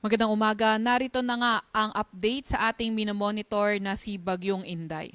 Magandang umaga. Narito na nga ang update sa ating minomonitor na si Bagyong Inday.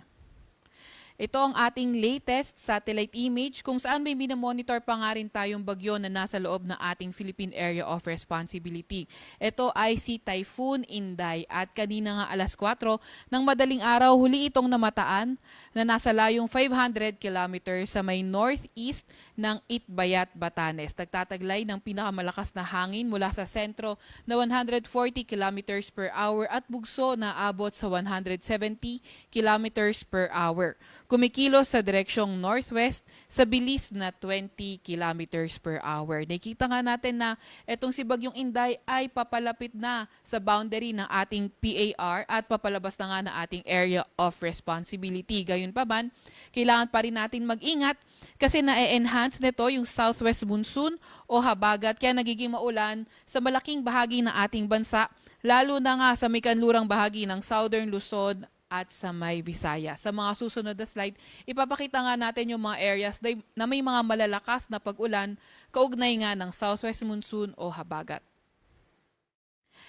Ito ang ating latest satellite image kung saan may minomonitor pa nga rin tayong bagyo na nasa loob ng ating Philippine Area of Responsibility. Ito ay si Typhoon Inday at kanina nga alas 4 ng madaling araw huli itong namataan na nasa layong 500 kilometers sa may northeast ng Itbayat, Batanes. Nagtataglay ng pinakamalakas na hangin mula sa sentro na 140 kilometers per hour at bugso na abot sa 170 kilometers per hour. Kumikilos sa direksyong northwest sa bilis na 20 kilometers per hour. Nakita nga natin na itong si Bagyong Inday ay papalapit na sa boundary ng ating PAR at papalabas na nga ng ating area of responsibility. Gayunpaman, kailangan pa rin natin mag-ingat kasi na-enhance nito yung southwest monsoon o habagat kaya nagiging maulan sa malaking bahagi ng ating bansa, lalo na nga sa may kanlurang bahagi ng Southern Luzon at sa may Visayas. Sa mga susunod na slide, ipapakita nga natin yung mga areas na may mga malalakas na pag-ulan kaugnay nga ng southwest monsoon o habagat.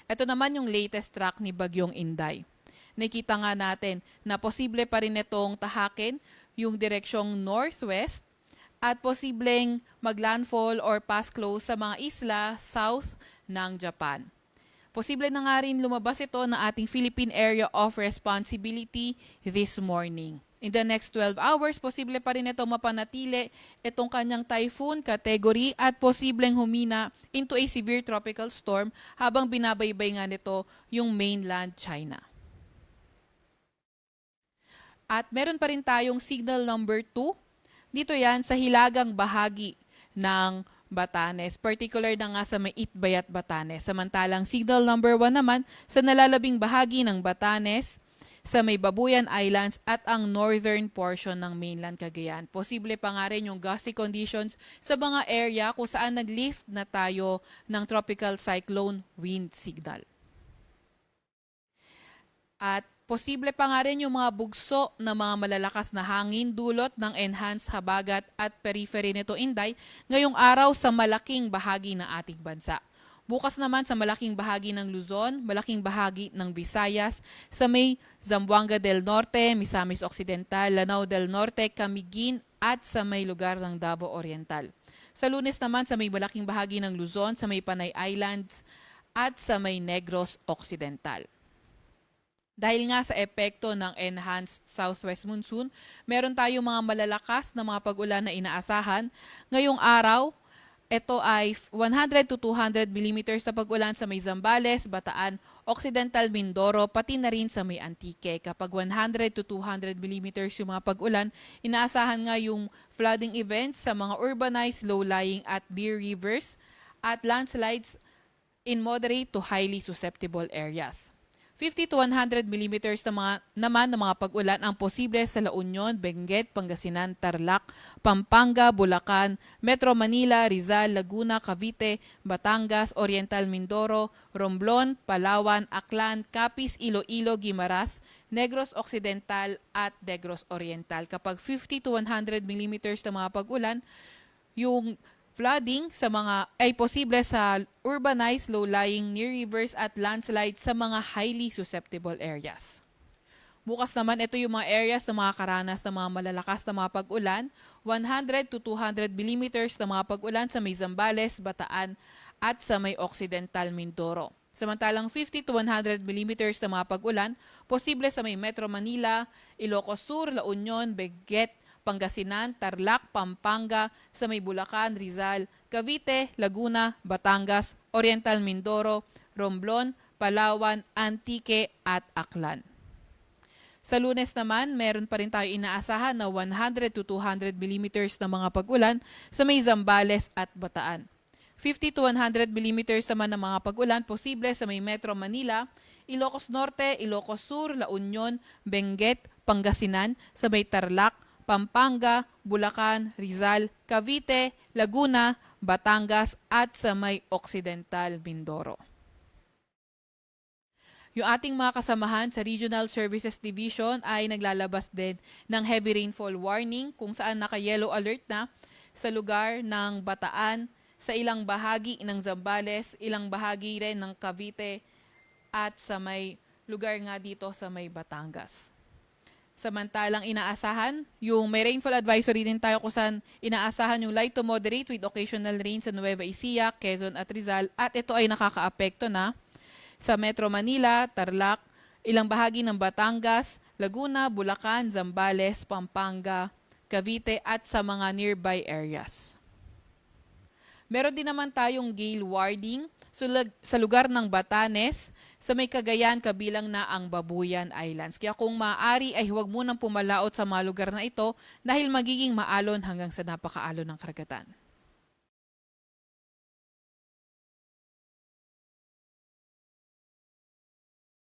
Ito naman yung latest track ni Bagyong Inday. Nakita nga natin na posible pa rin itong tahakin yung direksyong northwest at posibleng maglandfall or pass close sa mga isla south ng Japan. Posible na nga rin lumabas ito na ating Philippine Area of Responsibility this morning. In the next 12 hours, posible pa rin ito mapanatili itong kanyang typhoon category at posibleng humina into a severe tropical storm habang binabaybay nga nito yung mainland China. At meron pa rin tayong signal number 2. Dito yan sa hilagang bahagi ng Batanes, particular na nga sa may Itbayat, Batanes. Samantalang signal number 1 naman sa nalalabing bahagi ng Batanes, sa may Babuyan Islands at ang northern portion ng mainland Cagayan. Posible pa nga rin yung gusty conditions sa mga area kung saan nag-lift na tayo ng tropical cyclone wind signal. At posible pa nga rin yung mga bugso na mga malalakas na hangin dulot ng enhanced habagat at periphery nito Inday ngayong araw sa malaking bahagi ng ating bansa. Bukas naman sa malaking bahagi ng Luzon, malaking bahagi ng Visayas, sa may Zamboanga del Norte, Misamis Occidental, Lanao del Norte, Camiguin at sa may lugar ng Davao Oriental. Sa Lunes naman sa may malaking bahagi ng Luzon, sa may Panay Islands at sa may Negros Occidental. Dahil nga sa epekto ng enhanced southwest monsoon, meron tayong mga malalakas na mga pag-ulan na inaasahan. Ngayong araw, ito ay 100 to 200 millimeters na pag-ulan sa may Zambales, Bataan, Occidental Mindoro, pati na rin sa may Antique. Kapag 100 to 200 millimeters yung mga pag-ulan, inaasahan nga yung flooding events sa mga urbanized, low-lying at near rivers at landslides in moderate to highly susceptible areas. 50 to 100 millimeters naman ng mga pag-ulan ang posible sa La Union, Benguet, Pangasinan, Tarlac, Pampanga, Bulacan, Metro Manila, Rizal, Laguna, Cavite, Batangas, Oriental Mindoro, Romblon, Palawan, Aklan, Capiz, Iloilo, Guimaras, Negros Occidental at Negros Oriental. Kapag 50 to 100 millimeters na mga pag-ulan, yung flooding sa mga ay posible sa urbanized, low-lying, near rivers at landslides sa mga highly susceptible areas. Bukas naman, ito yung mga areas na makakaranas ng mga malalakas na mga pag-ulan, 100 to 200 millimeters na mga pag-ulan sa may Zambales, Bataan at sa may Occidental Mindoro. Samantalang 50 to 100 millimeters na mga pag-ulan, posible sa may Metro Manila, Ilocos Sur, La Union, Benguet, Pangasinan, Tarlac, Pampanga, sa may Bulacan, Rizal, Cavite, Laguna, Batangas, Oriental Mindoro, Romblon, Palawan, Antique at Aklan. Sa Lunes naman, meron pa rin tayo inaasahan na 100 to 200 millimeters na mga pag-ulan sa may Zambales at Bataan. 50 to 100 millimeters naman ng mga pag-ulan posible sa may Metro Manila, Ilocos Norte, Ilocos Sur, La Union, Benguet, Pangasinan, sa may Tarlac, Pampanga, Bulacan, Rizal, Cavite, Laguna, Batangas at sa may Occidental Mindoro. Yung ating mga kasamahan sa Regional Services Division ay naglalabas din ng heavy rainfall warning kung saan naka-yellow alert na sa lugar ng Bataan, sa ilang bahagi ng Zambales, ilang bahagi rin ng Cavite at sa may lugar nga dito sa may Batangas. Samantalang inaasahan, yung may rainfall advisory din tayo kung saan inaasahan yung light to moderate with occasional rain sa Nueva Ecija, Quezon at Rizal at ito ay nakakaapekto na sa Metro Manila, Tarlac, ilang bahagi ng Batangas, Laguna, Bulacan, Zambales, Pampanga, Cavite at sa mga nearby areas. Meron din naman tayong gale warning sa lugar ng Batanes, sa may Cagayan kabilang na ang Babuyan Islands. Kaya kung maaari ay huwag munang pumalaot sa mga lugar na ito dahil magiging maalon hanggang sa napakaalon ng karagatan.